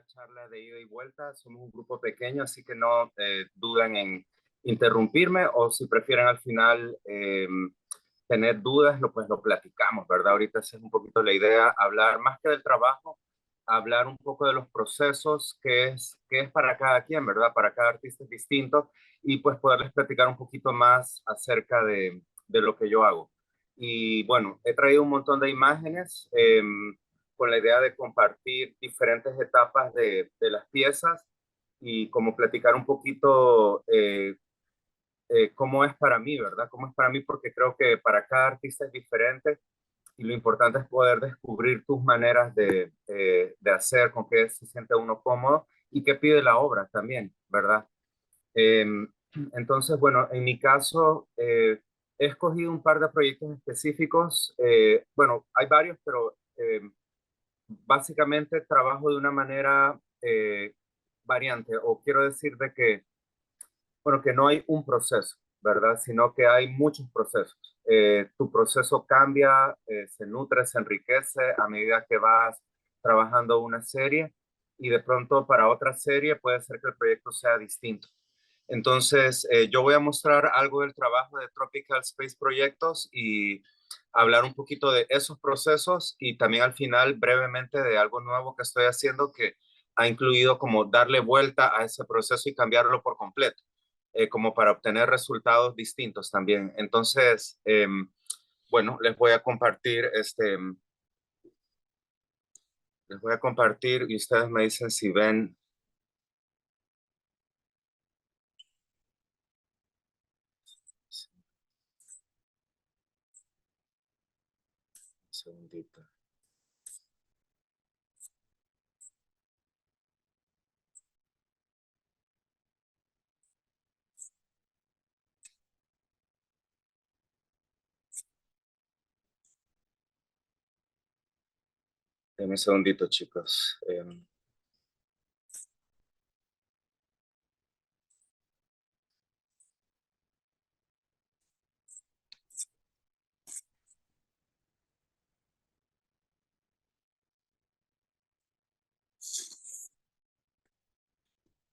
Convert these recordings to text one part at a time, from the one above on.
charla de ida y vuelta. Somos un grupo pequeño, así que no duden en interrumpirme o si prefieren al final tener dudas, pues lo platicamos, ¿verdad? Ahorita esa es un poquito la idea, hablar más que del trabajo, hablar un poco de los procesos que es para cada quien, ¿verdad? Para cada artista es distinto y pues poderles platicar un poquito más acerca de lo que yo hago. Y bueno, he traído un montón de imágenes. Con la idea de compartir diferentes etapas de las piezas y como platicar un poquito cómo es para mí, ¿verdad? Cómo es para mí, porque creo que para cada artista es diferente y lo importante es poder descubrir tus maneras de hacer, con qué se siente uno cómodo y qué pide la obra también, ¿verdad? Eh, entonces, bueno, en mi caso, he escogido un par de proyectos específicos. Bueno, hay varios, pero básicamente trabajo de una manera variante, o quiero decir de que, bueno, que no hay un proceso, ¿verdad? Sino que hay muchos procesos. Tu proceso cambia, se nutre, se enriquece a medida que vas trabajando una serie y de pronto para otra serie puede ser que el proyecto sea distinto. Entonces, yo voy a mostrar algo del trabajo de Tropical Space Proyectos y hablar un poquito de esos procesos y también al final brevemente de algo nuevo que estoy haciendo que ha incluido como darle vuelta a ese proceso y cambiarlo por completo, como para obtener resultados distintos también. Entonces, bueno, les voy a compartir y ustedes me dicen si ven. Un segundito. Denme un segundito, chicos.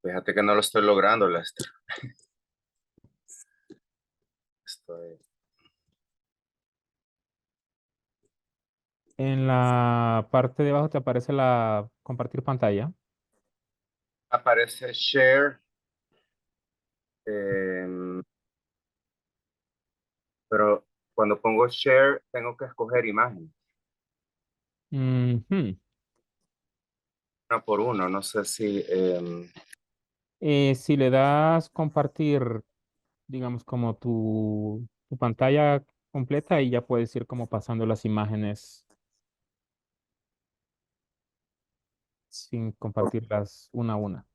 Fíjate que no lo estoy logrando, Lester. Estoy... En la parte de abajo te aparece la compartir pantalla. Aparece share, eh, pero cuando pongo share tengo que escoger imagen, Ujú. uno por uno. No sé si... Si le das compartir, digamos, como tu pantalla completa y ya puedes ir como pasando las imágenes sin compartirlas una a una.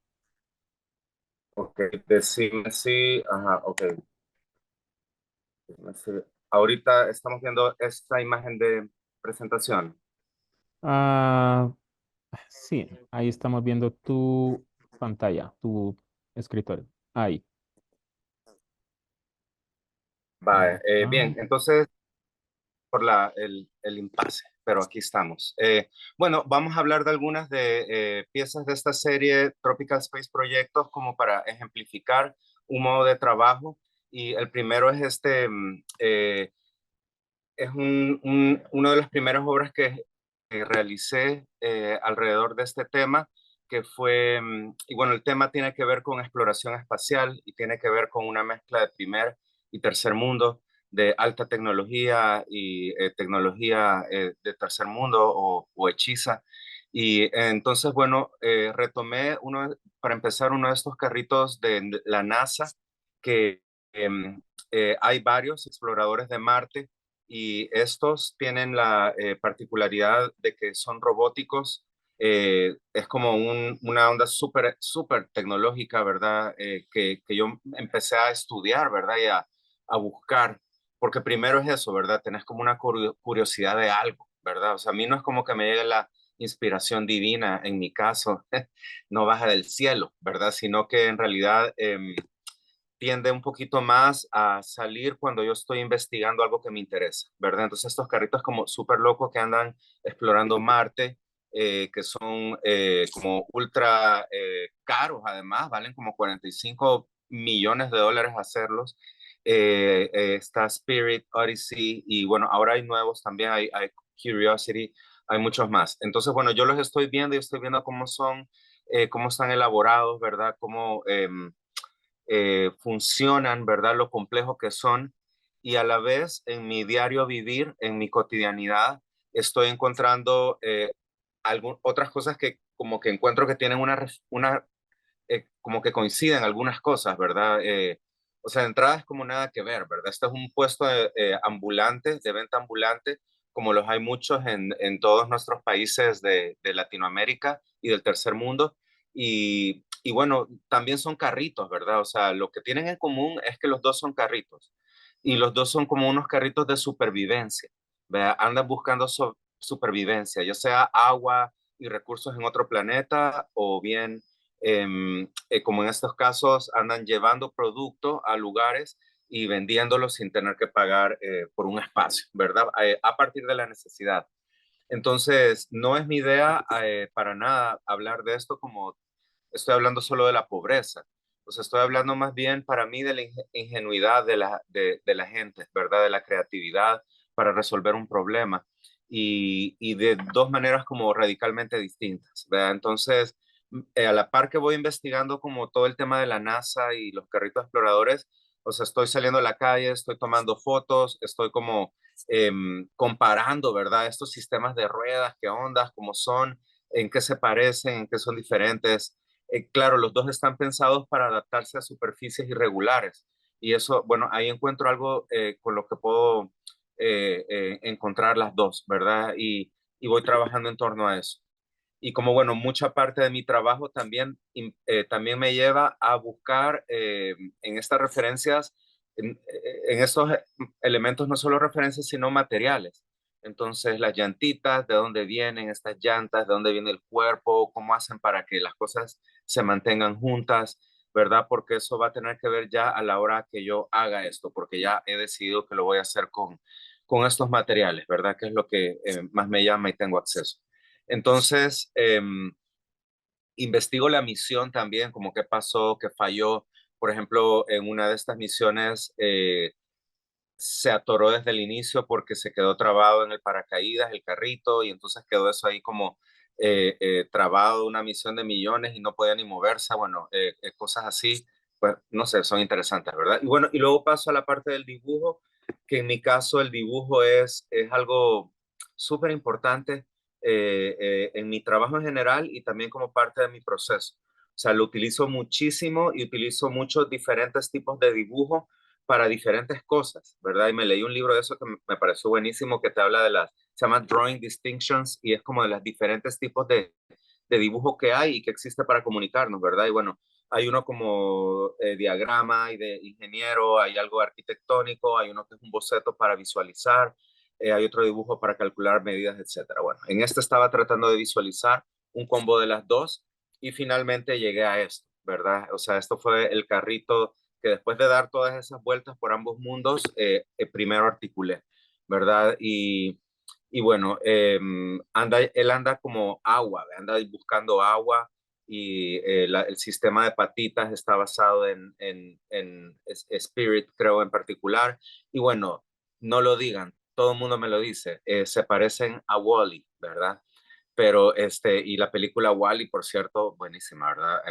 ok, decime si... Ajá, ok. Decime si- Ahorita estamos viendo esta imagen de presentación. Ah, sí, ahí estamos viendo tu pantalla, tu escritorio. Ahí. Ahí Vale, está. bien, entonces por el impasse, pero aquí estamos. Bueno, vamos a hablar de algunas de piezas de esta serie Tropical Space Proyectos como para ejemplificar un modo de trabajo. Y el primero es es una de las primeras obras que realicé alrededor de este tema, que fue, y bueno, el tema tiene que ver con exploración espacial y tiene que ver con una mezcla de primer y tercer mundo, de alta tecnología y tecnología de tercer mundo o hechiza. Y entonces, bueno, retomé para empezar uno de estos carritos de la NASA, que hay varios exploradores de Marte y estos tienen la particularidad de que son robóticos. Es como una onda súper tecnológica, ¿verdad? Que yo empecé a estudiar, ¿verdad? Y a buscar, porque primero es eso, ¿verdad? Tenés como una curiosidad de algo, ¿verdad? O sea, a mí no es como que me llegue la inspiración divina, en mi caso, no baja del cielo, ¿verdad? Sino que en realidad tiende un poquito más a salir cuando yo estoy investigando algo que me interesa, ¿verdad? Entonces estos carritos como súper locos que andan explorando Marte, que son como ultra caros, además, valen como 45 millones de dólares hacerlos. Está Spirit, Odyssey, y bueno, ahora hay nuevos también, hay Curiosity, hay muchos más. Entonces, bueno, yo los estoy viendo y estoy viendo cómo son, cómo están elaborados, ¿verdad? Cómo funcionan, ¿verdad? Lo complejo que son. Y a la vez, en mi diario vivir, en mi cotidianidad, estoy encontrando otras cosas que como que encuentro que tienen como que coinciden algunas cosas, ¿verdad? O sea, de entrada es como nada que ver, ¿verdad? Este es un puesto ambulante, de venta ambulante, como los hay muchos en todos nuestros países de Latinoamérica y del tercer mundo. Y bueno, también son carritos, ¿verdad? O sea, lo que tienen en común es que los dos son carritos. Y los dos son como unos carritos de supervivencia, ¿verdad? Andan buscando supervivencia, ya sea agua y recursos en otro planeta o bien como en estos casos, andan llevando producto a lugares y vendiéndolos sin tener que pagar por un espacio, ¿verdad? A partir de la necesidad. Entonces, no es mi idea para nada hablar de esto como estoy hablando solo de la pobreza. O sea, estoy hablando más bien para mí de la ingenuidad de la gente, ¿verdad? De la creatividad para resolver un problema y de dos maneras como radicalmente distintas, ¿verdad? Entonces, a la par que voy investigando como todo el tema de la NASA y los carritos exploradores, o sea, estoy saliendo a la calle, estoy tomando fotos, estoy como comparando, ¿verdad? Estos sistemas de ruedas, qué ondas, cómo son, en qué se parecen, en qué son diferentes. Claro, los dos están pensados para adaptarse a superficies irregulares. Y eso, bueno, ahí encuentro algo con lo que puedo encontrar las dos, ¿verdad? Y voy trabajando en torno a eso. Y como, bueno, mucha parte de mi trabajo también, también me lleva a buscar en estas referencias, en estos elementos, no solo referencias, sino materiales. Entonces, las llantitas, de dónde vienen estas llantas, de dónde viene el cuerpo, cómo hacen para que las cosas se mantengan juntas, ¿verdad? Porque eso va a tener que ver ya a la hora que yo haga esto, porque ya he decidido que lo voy a hacer con estos materiales, ¿verdad? Que es lo que más me llama y tengo acceso. Entonces, investigo la misión también, como qué pasó, qué falló. Por ejemplo, en una de estas misiones se atoró desde el inicio porque se quedó trabado en el paracaídas, el carrito, y entonces quedó eso ahí como trabado, una misión de millones y no podía ni moverse. Bueno, cosas así, pues no sé, son interesantes, ¿verdad? Y bueno, y luego paso a la parte del dibujo, que en mi caso el dibujo es algo súper importante en mi trabajo en general y también como parte de mi proceso. O sea, lo utilizo muchísimo y utilizo muchos diferentes tipos de dibujo para diferentes cosas, ¿verdad? Y me leí un libro de eso que me pareció buenísimo, que te habla de se llama Drawing Distinctions, y es como de los diferentes tipos de dibujo que hay y que existe para comunicarnos, ¿verdad? Y bueno, hay uno como diagrama y de ingeniero, hay algo arquitectónico, hay uno que es un boceto para visualizar, hay otro dibujo para calcular medidas, etcétera. Bueno, en este estaba tratando de visualizar un combo de las dos y finalmente llegué a esto, ¿verdad? O sea, esto fue el carrito que después de dar todas esas vueltas por ambos mundos, primero articulé, ¿verdad? Y bueno, él anda como agua, anda buscando agua y el sistema de patitas está basado en Spirit, creo en particular. Y bueno, no lo digan, todo el mundo me lo dice, se parecen a Wall-E, ¿verdad? Pero y la película Wall-E, por cierto, buenísima, ¿verdad?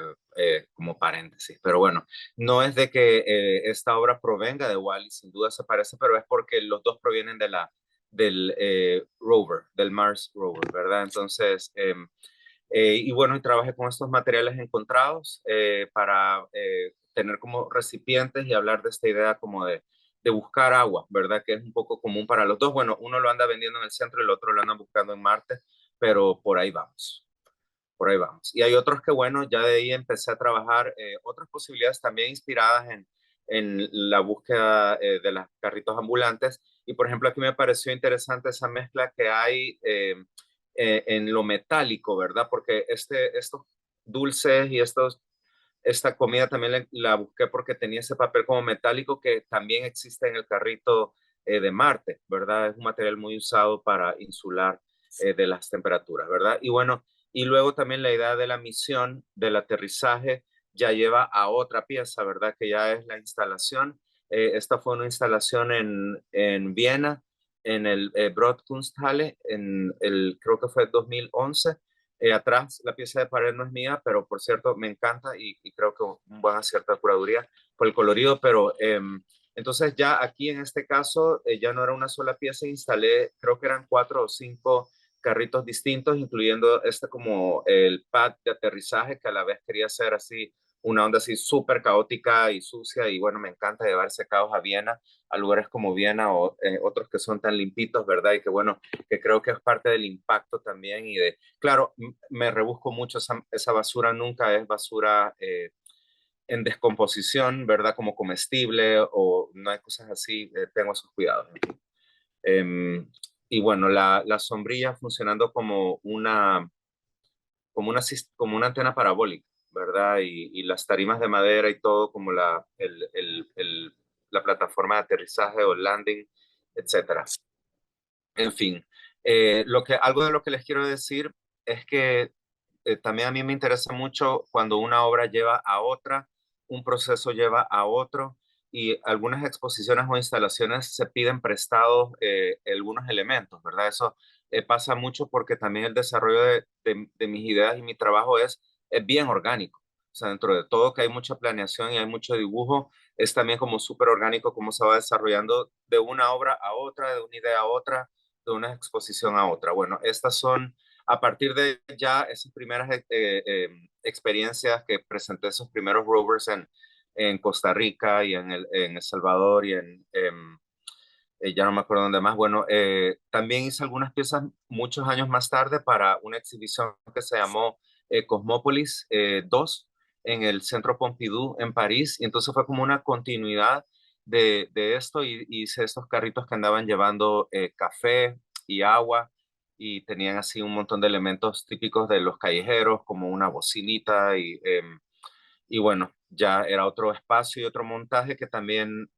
Como paréntesis. Pero bueno, no es de que esta obra provenga de Wall-E, sin duda se parece, pero es porque los dos provienen del rover, del Mars rover, ¿verdad? Entonces, y bueno, y trabajé con estos materiales encontrados para tener como recipientes y hablar de esta idea como de buscar agua, ¿verdad? Que es un poco común para los dos. Bueno, uno lo anda vendiendo en el centro y el otro lo anda buscando en Marte, pero por ahí vamos, por ahí vamos. Y hay otros que, bueno, ya de ahí empecé a trabajar otras posibilidades también inspiradas en la búsqueda de los carritos ambulantes. Y, por ejemplo, aquí me pareció interesante esa mezcla que hay en lo metálico, ¿verdad? Porque estos dulces y esta comida también la busqué porque tenía ese papel como metálico que también existe en el carrito de Marte, ¿verdad? Es un material muy usado para insular de las temperaturas, ¿verdad? Y bueno, y luego también la idea de la misión del aterrizaje ya lleva a otra pieza, ¿verdad? Que ya es la instalación. Esta fue una instalación en Viena, en el Broadkunsthalle, creo que fue 2011. Atrás, la pieza de pared no es mía, pero por cierto, me encanta y creo que un buen acierto de curaduría por el colorido, pero entonces ya aquí en este caso ya no era una sola pieza, instalé, creo que eran 4 o 5 carritos distintos, incluyendo este como el pad de aterrizaje, que a la vez quería hacer así una onda así súper caótica y sucia, y bueno, me encanta llevar ese caos a Viena, a lugares como Viena o otros que son tan limpitos, ¿verdad? Y que bueno, que creo que es parte del impacto también y de, claro, me rebusco mucho, esa basura nunca es basura en descomposición, ¿verdad? Como comestible o no hay cosas así, tengo esos cuidados. Em, y bueno, la sombrilla funcionando como una antena parabólica, ¿verdad? Y las tarimas de madera y todo como la plataforma de aterrizaje o landing, etcétera. En fin, algo de lo que les quiero decir es que también a mí me interesa mucho cuando una obra lleva a otra, un proceso lleva a otro, y algunas exposiciones o instalaciones se piden prestados algunos elementos, ¿verdad? Eso pasa mucho porque también el desarrollo de mis ideas y mi trabajo es bien orgánico. O sea, dentro de todo que hay mucha planeación y hay mucho dibujo, es también como súper orgánico cómo se va desarrollando de una obra a otra, de una idea a otra, de una exposición a otra. Bueno, estas son a partir de ya esas primeras experiencias que presenté, esos primeros rovers en Costa Rica y en El Salvador y ya no me acuerdo dónde más. Bueno, también hice algunas piezas muchos años más tarde para una exhibición que se llamó Cosmópolis 2 en el Centro Pompidou en París. Y entonces fue como una continuidad de esto y hice estos carritos que andaban llevando café y agua y tenían así un montón de elementos típicos de los callejeros, como una bocinita y bueno, ya era otro espacio y otro montaje que también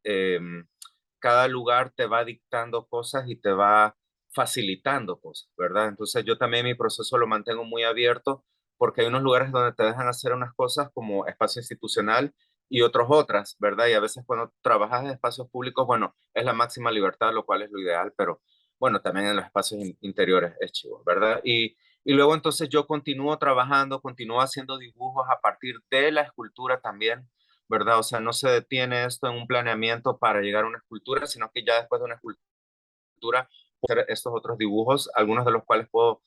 cada lugar te va dictando cosas y te va facilitando cosas, ¿verdad? Entonces yo también mi proceso lo mantengo muy abierto porque hay unos lugares donde te dejan hacer unas cosas como espacio institucional y otros otras, ¿verdad? Y a veces cuando trabajas en espacios públicos, bueno, es la máxima libertad, lo cual es lo ideal, pero bueno, también en los espacios interiores es chivo, ¿verdad? Y luego entonces yo continúo trabajando, continúo haciendo dibujos a partir de la escultura también, ¿verdad? O sea, no se detiene esto en un planeamiento para llegar a una escultura, sino que ya después de una escultura, hacer estos otros dibujos, algunos de los cuales puedo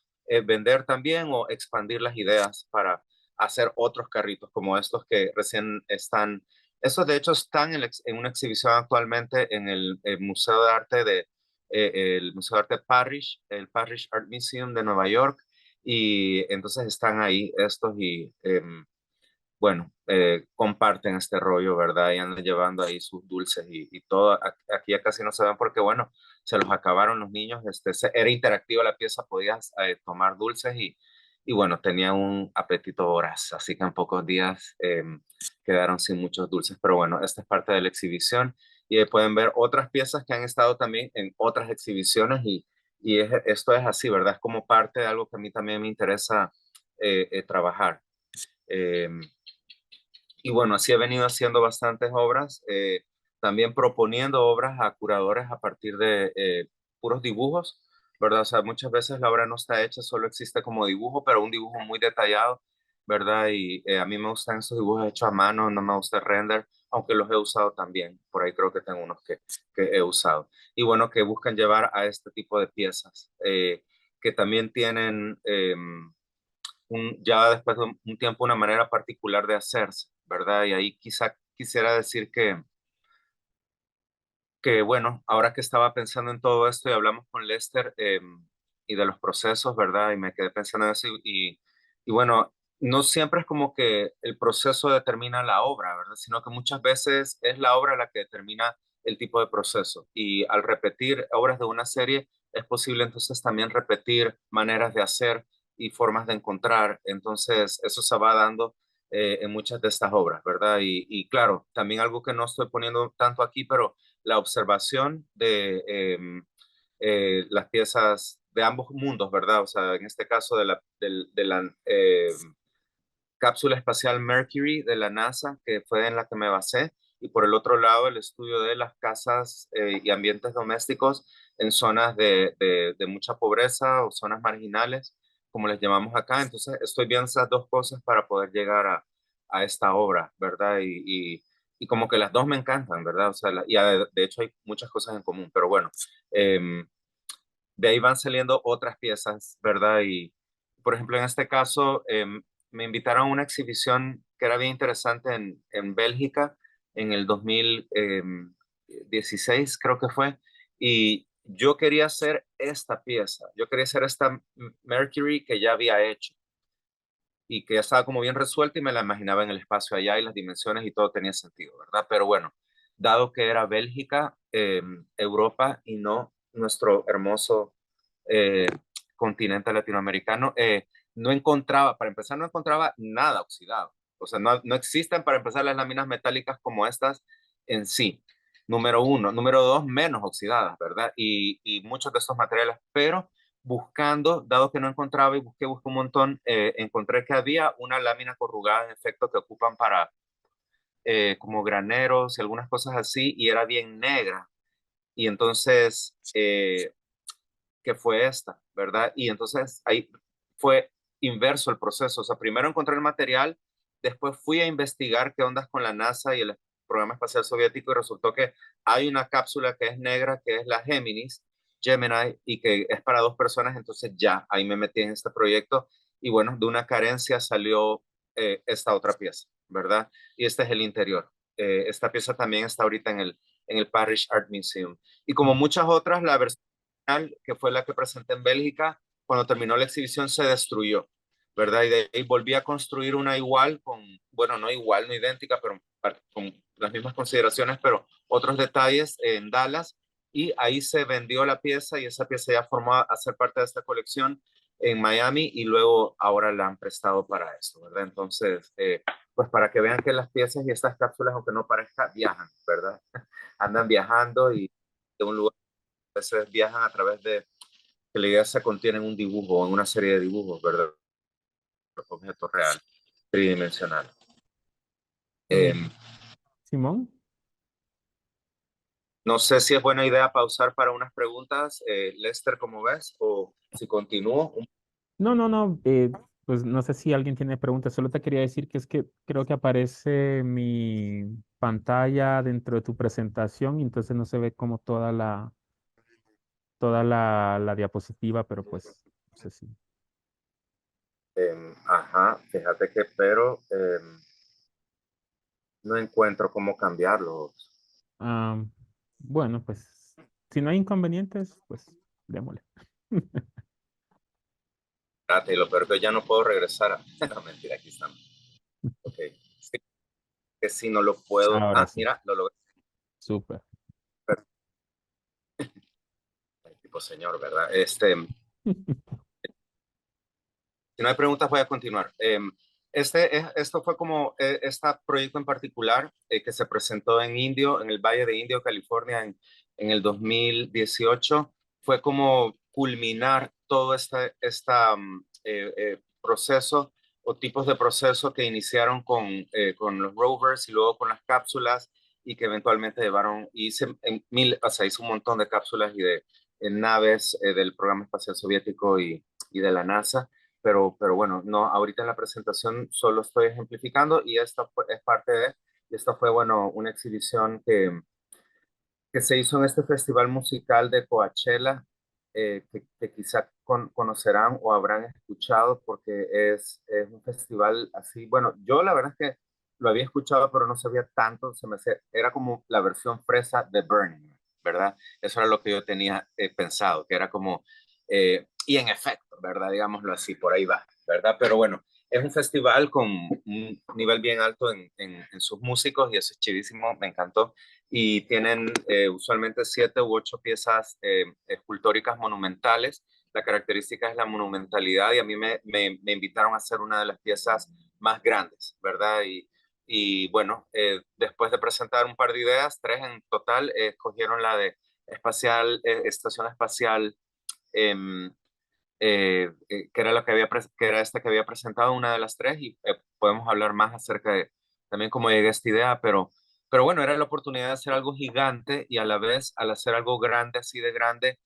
vender también o expandir las ideas para hacer otros carritos como estos que recién están. Estos de hecho están en una exhibición actualmente en el Museo de Arte el Museo de Arte Parrish, el Parrish Art Museum de Nueva York, y entonces están ahí estos y bueno, comparten este rollo, ¿verdad? Y andan llevando ahí sus dulces y todo. Aquí ya casi no se ven porque, bueno, se los acabaron los niños. Era interactiva la pieza, podías tomar dulces y, bueno, tenía un apetito voraz. Así que en pocos días quedaron sin muchos dulces. Pero bueno, esta es parte de la exhibición. Y pueden ver otras piezas que han estado también en otras exhibiciones esto es así, ¿verdad? Es como parte de algo que a mí también me interesa trabajar. Em, y bueno, así he venido haciendo bastantes obras, también proponiendo obras a curadores a partir de puros dibujos, ¿verdad? O sea, muchas veces la obra no está hecha, solo existe como dibujo, pero un dibujo muy detallado, ¿verdad? Y a mí me gustan esos dibujos hechos a mano, no me gusta el render, aunque los he usado también. Por ahí creo que tengo unos que he usado. Y bueno, que buscan llevar a este tipo de piezas, que también tienen ya después de un tiempo una manera particular de hacerse, ¿verdad? Y ahí quizá quisiera decir que bueno, ahora que estaba pensando en todo esto y hablamos con Lester y de los procesos, ¿verdad? Y me quedé pensando en eso y bueno, no siempre es como que el proceso determina la obra, ¿verdad? Sino que muchas veces es la obra la que determina el tipo de proceso. Y al repetir obras de una serie, es posible entonces también repetir maneras de hacer y formas de encontrar. Entonces, eso se va dando en muchas de estas obras, ¿verdad? Y claro, también algo que no estoy poniendo tanto aquí, pero la observación de las piezas de ambos mundos, ¿verdad? O sea, en este caso de la cápsula espacial Mercury de la NASA, que fue en la que me basé, y por el otro lado el estudio de las casas y ambientes domésticos en zonas de mucha pobreza o zonas marginales, como les llamamos acá. Entonces estoy viendo esas dos cosas para poder llegar a esta obra, ¿verdad? Y como que las dos me encantan, ¿verdad? O sea, de hecho hay muchas cosas en común, pero bueno, de ahí van saliendo otras piezas, ¿verdad? Y por ejemplo, en este caso, me invitaron a una exhibición que era bien interesante en Bélgica en el 2016, creo que fue, y yo quería hacer esta pieza, yo quería hacer esta Mercury que ya había hecho y que ya estaba como bien resuelta y me la imaginaba en el espacio allá y las dimensiones y todo tenía sentido, ¿verdad? Pero bueno, dado que era Bélgica, Europa y no nuestro hermoso eh, continente latinoamericano, no encontraba, para empezar, no encontraba nada oxidado. O sea, no existen para empezar las láminas metálicas como estas en sí. Número uno. Número dos, menos oxidadas, ¿verdad? Y muchos de estos materiales, pero buscando, dado que no encontraba y busqué un montón, encontré que había una lámina corrugada en efecto que ocupan para como graneros y algunas cosas así, y era bien negra. Y entonces, que fue esta, ¿verdad? Y entonces ahí fue inverso el proceso. O sea, primero encontré el material, después fui a investigar qué ondas con la NASA y el programa espacial soviético y resultó que hay una cápsula que es negra, que es la Gemini, y que es para dos personas, entonces ya, ahí me metí en este proyecto y bueno, de una carencia salió esta otra pieza, ¿verdad? Y este es el interior. Esta pieza también está ahorita en el Parrish Art Museum. Y como muchas otras, la versión que fue la que presenté en Bélgica, cuando terminó la exhibición se destruyó, ¿verdad? Y de ahí volví a construir una igual, con, bueno, no igual, no idéntica, pero con las mismas consideraciones, pero otros detalles en Dallas. Y ahí se vendió la pieza y esa pieza ya formó a ser parte de esta colección en Miami y luego ahora la han prestado para esto, ¿verdad? Entonces, pues para que vean que las piezas y estas cápsulas, aunque no parezca, viajan, ¿verdad? Andan viajando y de un lugar a veces viajan a través de que la idea se contiene en un dibujo, en una serie de dibujos, ¿verdad? Objeto real, tridimensional. Eh, Eh, Simón. no sé si es buena idea pausar para unas preguntas, Lester, ¿cómo ves? O si continúo. No, no, no. Pues no sé si alguien tiene preguntas. Solo te quería decir que es que creo que aparece mi pantalla dentro de tu presentación y entonces no se ve como toda la diapositiva, pero pues no sé si. Ajá, fíjate que, pero no encuentro cómo cambiarlo. Ah, bueno, pues si no hay inconvenientes, pues démosle. Espérate, y lo peor que ya no puedo regresar a... No, mentira, aquí estamos. Ok. Sí, que si no lo puedo... Ahora Ah, sí, mira, lo logré. súper. Tipo señor, ¿verdad? Si no hay preguntas, voy a continuar. Esto fue como este proyecto en particular que se presentó en Indio, en el Valle de Indio, California, en el 2018. Fue como culminar todo este proceso o tipos de proceso que iniciaron con los rovers y luego con las cápsulas y que eventualmente llevaron, o sea, hice un montón de cápsulas y de naves del programa espacial soviético y de la NASA, pero bueno, no, ahorita en la presentación solo estoy ejemplificando y es parte de, y esta fue, bueno, una exhibición que se hizo en este festival musical de Coachella, que quizá conocerán o habrán escuchado porque es un festival así, bueno, yo la verdad es que lo había escuchado, pero no sabía tanto, era como la versión fresa de Burning Man, ¿verdad? Eso era lo que yo tenía pensado, que era como, y en efecto, ¿verdad? Digámoslo así, por ahí va, ¿verdad? Pero bueno, es un festival con un nivel bien alto en sus músicos y eso es chivísimo, me encantó y tienen usualmente 7 u 8 piezas escultóricas monumentales. La característica es la monumentalidad y a mí me invitaron a hacer una de las piezas más grandes, ¿verdad? Y bueno, después de presentar un par de ideas, 3 en total, escogieron la de Estación Espacial que era lo que había, que era esta que había presentado, una de las tres, y podemos hablar más acerca de también cómo llegué a esta idea, pero bueno, era la oportunidad de hacer algo gigante y a la vez, al hacer algo grande, así de grande,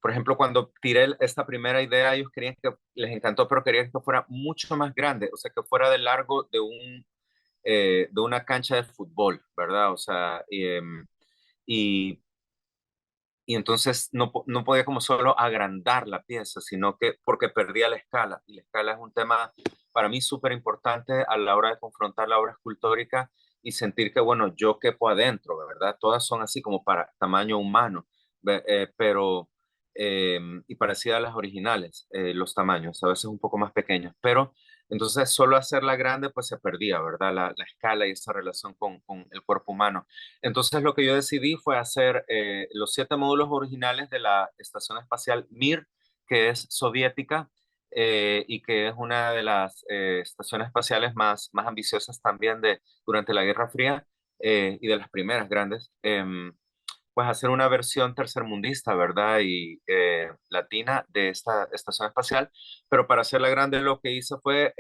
por ejemplo, cuando tiré esta primera idea, ellos querían que, les encantó, pero querían que fuera mucho más grande, o sea, que fuera de largo de una cancha de fútbol, ¿verdad? O sea, y, y entonces no podía como solo agrandar la pieza, sino que porque perdía la escala. Y la escala es un tema para mí súper importante a la hora de confrontar la obra escultórica y sentir que, bueno, yo quepo adentro, ¿verdad? Todas son así como para tamaño humano, pero, y parecida a las originales, los tamaños, a veces un poco más pequeños, pero entonces solo hacerla grande, pues se perdía, ¿verdad? La escala y esa relación con el cuerpo humano. Entonces lo que yo decidí fue hacer los 7 módulos originales de la Estación Espacial Mir, que es soviética y que es una de las estaciones espaciales más ambiciosas también durante la Guerra Fría y de las primeras grandes. Pues hacer una versión tercermundista, ¿verdad? Y latina de esta estación espacial. Pero para hacerla grande lo que hice fue,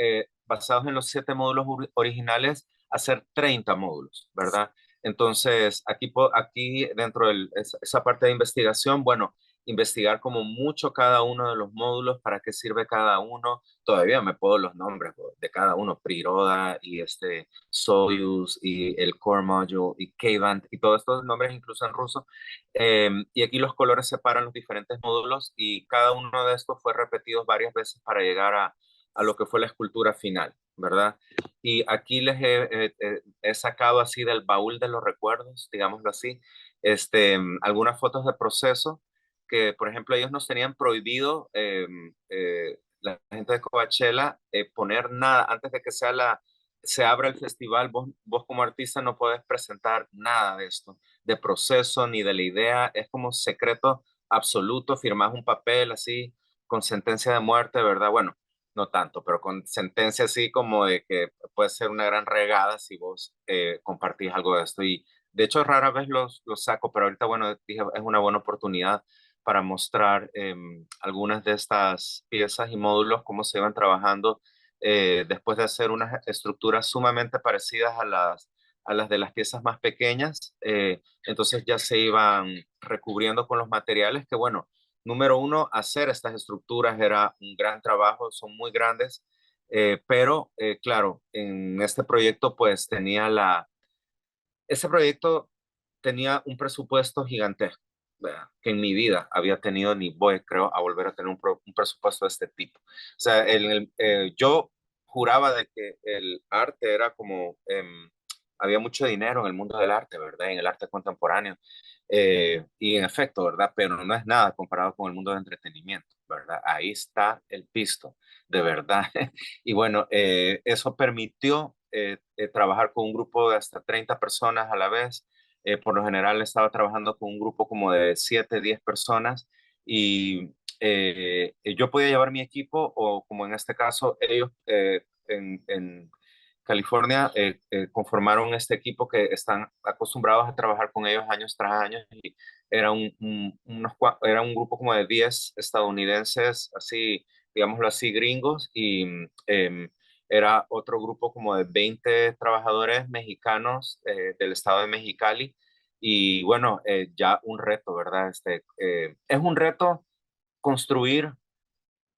basados en los 7 módulos originales, hacer 30 módulos, ¿verdad? Entonces, aquí dentro de esa parte de investigación, bueno, investigar como mucho cada uno de los módulos, para qué sirve cada uno. Todavía me puedo los nombres de cada uno, Priroda y Soyuz y el Core Module y K-Band y todos estos nombres incluso en ruso. Y aquí los colores separan los diferentes módulos y cada uno de estos fue repetido varias veces para llegar a lo que fue la escultura final, ¿verdad? Y aquí he sacado así del baúl de los recuerdos, digámoslo así, algunas fotos de proceso que, por ejemplo, ellos nos tenían prohibido, la gente de Coachella, poner nada antes de que se abra el festival. Vos como artista no podés presentar nada de esto, de proceso ni de la idea. Es como secreto absoluto. Firmás un papel así con sentencia de muerte, ¿verdad? Bueno, no tanto, pero con sentencia así como de que puede ser una gran regada si vos compartís algo de esto. Y de hecho rara vez los saco, pero ahorita, bueno, dije, es una buena oportunidad para mostrar algunas de estas piezas y módulos, cómo se iban trabajando después de hacer unas estructuras sumamente parecidas a las de las piezas más pequeñas. Entonces ya se iban recubriendo con los materiales que, bueno, número uno, hacer estas estructuras era un gran trabajo, son muy grandes, pero claro, en este proyecto pues ese proyecto tenía un presupuesto gigantesco, ¿verdad? Que en mi vida había tenido, ni voy, creo, a volver a tener un presupuesto de este tipo. O sea, yo juraba de que el arte era como, había mucho dinero en el mundo del arte, ¿verdad? En el arte contemporáneo. Y en efecto, ¿verdad? Pero no es nada comparado con el mundo del entretenimiento, ¿verdad? Ahí está el pisto, de verdad. Y bueno, eso permitió trabajar con un grupo de hasta 30 personas a la vez. Por lo general estaba trabajando con un grupo como de 7, 10 personas y yo podía llevar mi equipo o como en este caso ellos en California conformaron este equipo que están acostumbrados a trabajar con ellos años tras años y era un grupo como de 10 estadounidenses, así, digámoslo así, gringos y era otro grupo como de 20 trabajadores mexicanos del estado de Mexicali. Y bueno, ya un reto, ¿verdad? Es un reto construir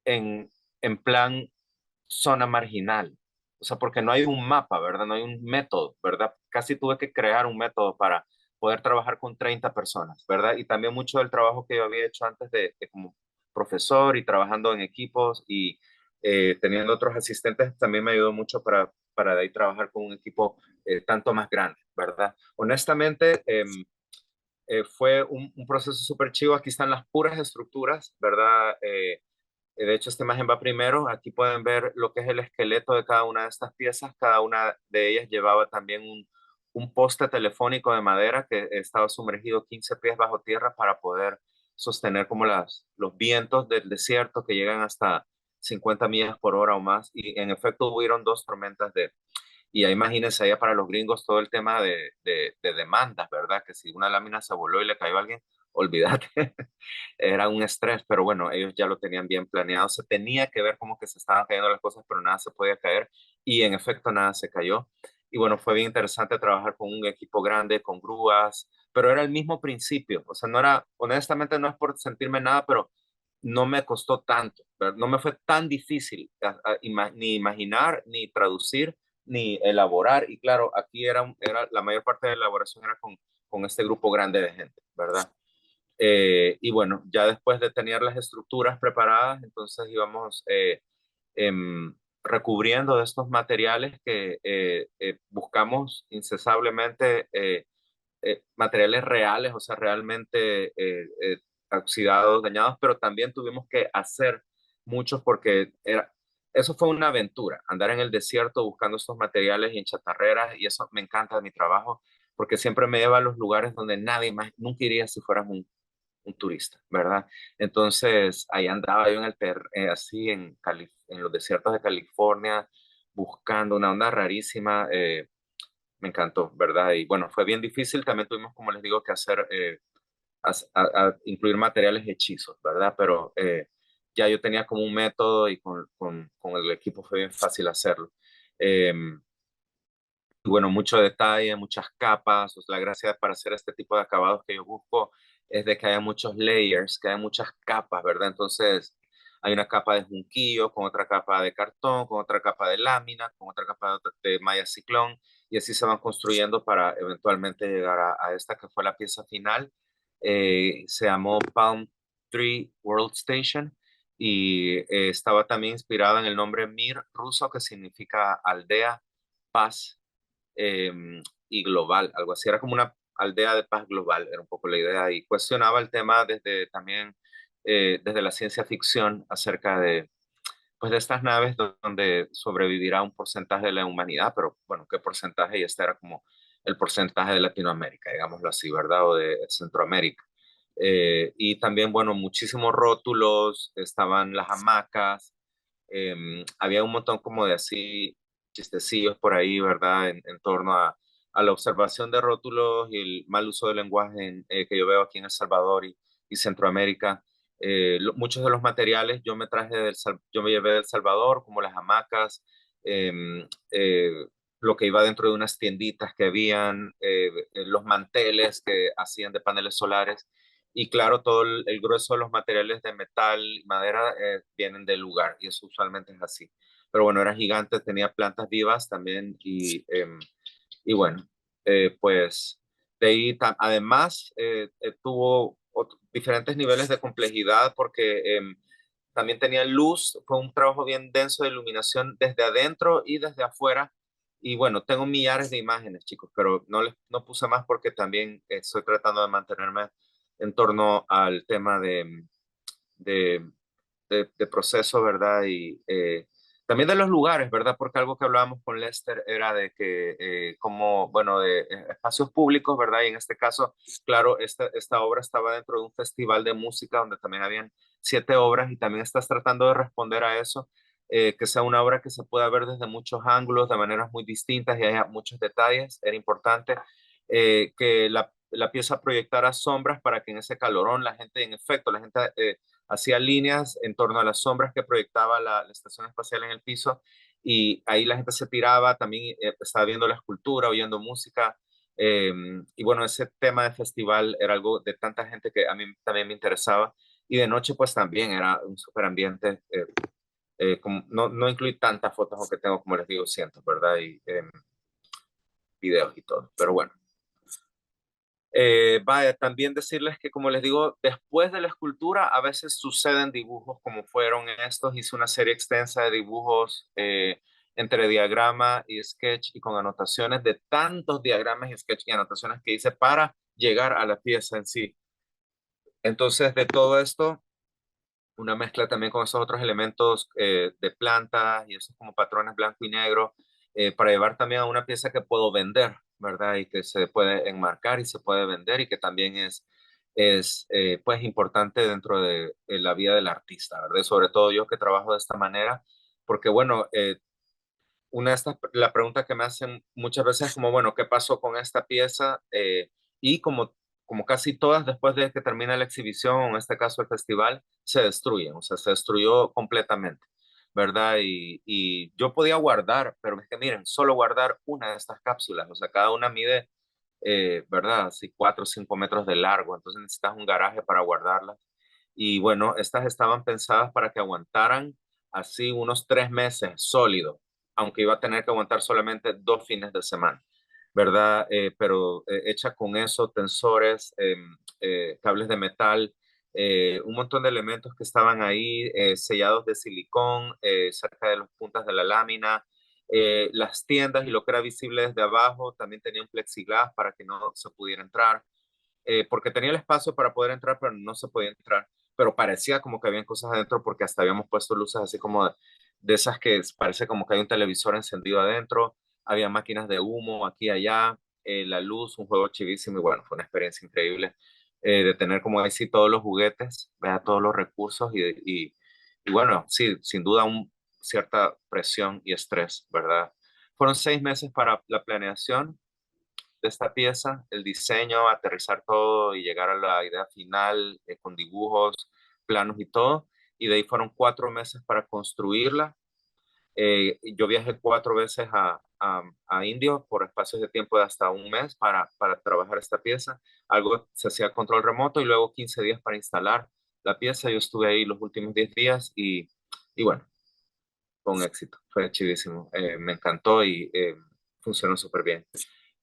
en plan zona marginal. O sea, porque no hay un mapa, ¿verdad? No hay un método, ¿verdad? Casi tuve que crear un método para poder trabajar con 30 personas, ¿verdad? Y también mucho del trabajo que yo había hecho antes de como profesor y trabajando en equipos y teniendo otros asistentes también me ayudó mucho para de ahí trabajar con un equipo tanto más grande, ¿verdad? Honestamente, fue un proceso súper chivo. Aquí están las puras estructuras, ¿verdad? De hecho, esta imagen va primero. Aquí pueden ver lo que es el esqueleto de cada una de estas piezas. Cada una de ellas llevaba también un poste telefónico de madera que estaba sumergido 15 pies bajo tierra para poder sostener como los vientos del desierto que llegan hasta 50 millas por hora o más. Y en efecto hubieron 2 tormentas y ahí imagínense allá para los gringos todo el tema de demandas, ¿verdad? Que si una lámina se voló y le cayó a alguien, olvídate, era un estrés, pero bueno, ellos ya lo tenían bien planeado, se tenía que ver como que se estaban cayendo las cosas, pero nada se podía caer y en efecto nada se cayó. Y bueno, fue bien interesante trabajar con un equipo grande, con grúas, pero era el mismo principio, o sea, no era, honestamente no es por sentirme nada, pero no me costó tanto, ¿verdad? No me fue tan difícil ni imaginar, ni traducir, ni elaborar. Y claro, aquí era la mayor parte de la elaboración era con este grupo grande de gente, ¿verdad? Y bueno, ya después de tener las estructuras preparadas, entonces íbamos recubriendo de estos materiales que buscamos incesablemente materiales reales, o sea, realmente oxidados, dañados, pero también tuvimos que hacer muchos porque eso fue una aventura, andar en el desierto buscando estos materiales y en chatarreras, y eso me encanta de mi trabajo, porque siempre me lleva a los lugares donde nadie más, nunca iría si fueras un turista, ¿verdad? Entonces, ahí andaba yo así en los desiertos de California, buscando una onda rarísima. Me encantó, ¿verdad? Y bueno, fue bien difícil. También tuvimos, como les digo, que hacer, incluir materiales hechizos, ¿verdad? Pero ya yo tenía como un método y con el equipo fue bien fácil hacerlo. Y bueno, mucho detalle, muchas capas. O sea, la gracia para hacer este tipo de acabados que yo busco es de que haya muchos layers, que haya muchas capas, ¿verdad? Entonces, hay una capa de junquillo, con otra capa de cartón, con otra capa de lámina, con otra capa de malla ciclón, y así se van construyendo para eventualmente llegar a esta que fue la pieza final. Se llamó Palm Tree World Station y estaba también inspirada en el nombre Mir ruso, que significa aldea, paz y global, algo así. Era como una aldea de paz global, era un poco la idea, y cuestionaba el tema desde también, desde la ciencia ficción acerca de, pues, de estas naves donde sobrevivirá un porcentaje de la humanidad, pero bueno, ¿qué porcentaje? Y este era como el porcentaje de Latinoamérica, digámoslo así, ¿verdad? O de Centroamérica. Y también, bueno, muchísimos rótulos, estaban las hamacas, había un montón como de así chistecillos por ahí, ¿verdad? En torno a la observación de rótulos y el mal uso del lenguaje que yo veo aquí en El Salvador y Centroamérica. Muchos de los materiales yo me llevé de El Salvador, como las hamacas, lo que iba dentro de unas tienditas que habían, los manteles que hacían de paneles solares. Y claro, todo el grueso de los materiales de metal y madera vienen del lugar, y eso usualmente es así. Pero bueno, era gigante, tenía plantas vivas también, y bueno, pues de ahí además tuvo diferentes niveles de complejidad porque también tenía luz, fue un trabajo bien denso de iluminación desde adentro y desde afuera. Y bueno, tengo millares de imágenes, chicos, pero no puse más porque también estoy tratando de mantenerme en torno al tema de, de proceso, ¿verdad? Y también de los lugares, ¿verdad? Porque algo que hablábamos con Lester era de que, como, bueno, de espacios públicos, ¿verdad? Y en este caso, claro, esta obra estaba dentro de un festival de música donde también habían 7 obras y también estás tratando de responder a eso. Que sea una obra que se pueda ver desde muchos ángulos, de maneras muy distintas y haya muchos detalles, era importante. Que la pieza proyectara sombras para que en ese calorón la gente, en efecto, la gente hacía líneas en torno a las sombras que proyectaba la estación espacial en el piso, y ahí la gente se tiraba, también estaba viendo la escultura, oyendo música. eh, y bueno, ese tema de festival era algo de tanta gente que a mí también me interesaba, y de noche pues también era un super ambiente. No incluí tantas fotos, aunque tengo, como les digo, cientos, ¿verdad? Y videos y todo, pero bueno. Vaya, también decirles que, como les digo, después de la escultura a veces suceden dibujos como fueron estos. Hice una serie extensa de dibujos entre diagrama y sketch y con anotaciones de tantos diagramas y sketch y anotaciones que hice para llegar a la pieza en sí. Entonces, de todo esto, una mezcla también con esos otros elementos de plantas y esos como patrones blanco y negro, para llevar también a una pieza que puedo vender, ¿verdad? Y que se puede enmarcar y se puede vender y que también es pues importante dentro de la vida del artista, ¿verdad? Sobre todo yo que trabajo de esta manera, porque bueno, la pregunta que me hacen muchas veces es como, bueno, ¿qué pasó con esta pieza? Y como como casi todas, después de que termina la exhibición, en este caso el festival, se destruyen, o sea, se destruyó completamente, ¿verdad? Y yo podía guardar, pero es que miren, solo guardar una de estas cápsulas, o sea, cada una mide, ¿verdad? Así 4 o 5 metros de largo, entonces necesitas un garaje para guardarlas. Y bueno, estas estaban pensadas para que aguantaran así unos 3 meses sólidos, aunque iba a tener que aguantar solamente 2 fines de semana. ¿Verdad? Pero hecha con eso, tensores, cables de metal, un montón de elementos que estaban ahí, sellados de silicón, cerca de las puntas de la lámina. Las tiendas y lo que era visible desde abajo también tenían plexiglas para que no se pudiera entrar, porque tenía el espacio para poder entrar, pero no se podía entrar. Pero parecía como que habían cosas adentro porque hasta habíamos puesto luces así como de esas que parece como que hay un televisor encendido adentro, había máquinas de humo aquí y allá, la luz, un juego chivísimo y bueno, fue una experiencia increíble, de tener como ahí sí todos los juguetes, ¿verdad? Todos los recursos y bueno, sí, sin duda cierta presión y estrés, ¿verdad? Fueron 6 meses para la planeación de esta pieza, el diseño, aterrizar todo y llegar a la idea final, con dibujos, planos y todo. Y de ahí fueron 4 meses para construirla. Yo viajé 4 veces a Indio por espacios de tiempo de hasta un mes para trabajar esta pieza. Algo se hacía a control remoto y luego 15 días para instalar la pieza. Yo estuve ahí los últimos 10 días y bueno, fue un éxito, fue chidísimo. Me encantó y funcionó súper bien.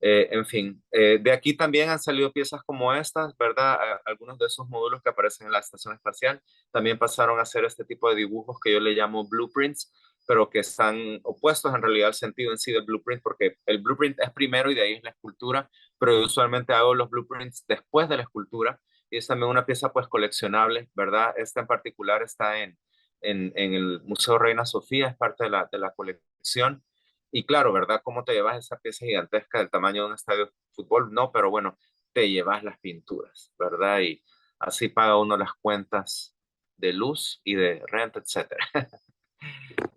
En fin, de aquí también han salido piezas como estas, ¿verdad? Algunos de esos módulos que aparecen en la estación espacial también pasaron a ser este tipo de dibujos que yo le llamo blueprints, pero que están opuestos en realidad al sentido en sí del blueprint, porque el blueprint es primero y de ahí es la escultura, pero yo usualmente hago los blueprints después de la escultura y es también una pieza pues coleccionable, ¿verdad? Esta en particular está en el Museo Reina Sofía, es parte de la colección. Y claro, ¿verdad? ¿Cómo te llevas esa pieza gigantesca del tamaño de un estadio de fútbol? No, pero bueno, te llevas las pinturas, ¿verdad? Y así paga uno las cuentas de luz y de renta, etcétera.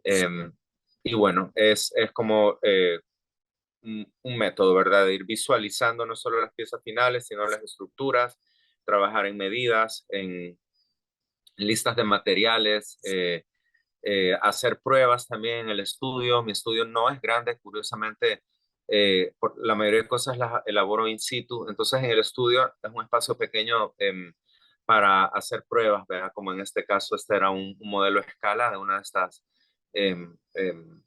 Em, y bueno, es como un método, ¿verdad? De ir visualizando no solo las piezas finales, sino las estructuras, trabajar en medidas, en listas de materiales, hacer pruebas también en el estudio. Mi estudio no es grande, curiosamente, la mayoría de cosas las elaboro in situ. Entonces, en el estudio es un espacio pequeño, para hacer pruebas, ¿verdad? Como en este caso, este era un modelo a escala de una de estas em, em,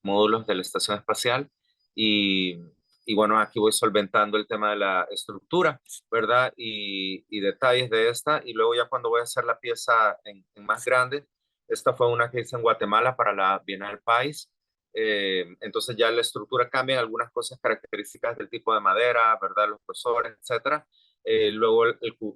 módulos de la estación espacial. Y, y bueno, aquí voy solventando el tema de la estructura, ¿verdad? Y detalles de esta. Y luego ya cuando voy a hacer la pieza en más grande, esta fue una que hice en Guatemala para la Bienal País. Entonces ya la estructura cambia, algunas cosas características del tipo de madera, ¿verdad? Los grosores, etcétera. Luego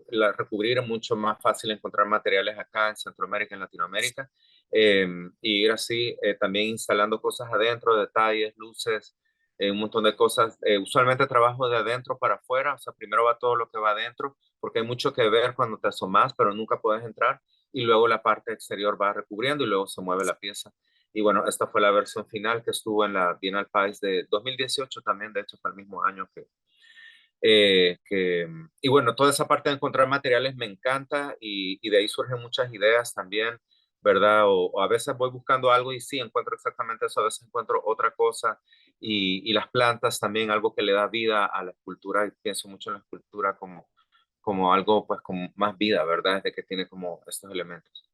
la recubrir es mucho más fácil encontrar materiales acá en Centroamérica, en Latinoamérica, y ir así, también instalando cosas adentro, detalles, luces, un montón de cosas. Usualmente trabajo de adentro para afuera, o sea, primero va todo lo que va adentro, porque hay mucho que ver cuando te asomas, pero nunca puedes entrar, y luego la parte exterior va recubriendo y luego se mueve la pieza. Y bueno, esta fue la versión final que estuvo en la Bienal País de 2018 también, de hecho fue el mismo año y bueno, toda esa parte de encontrar materiales me encanta y de ahí surgen muchas ideas también, ¿verdad? O a veces voy buscando algo y sí, encuentro exactamente eso, a veces encuentro otra cosa y las plantas también, algo que le da vida a la escultura y pienso mucho en la escultura como algo pues con más vida, ¿verdad? Desde que tiene como estos elementos.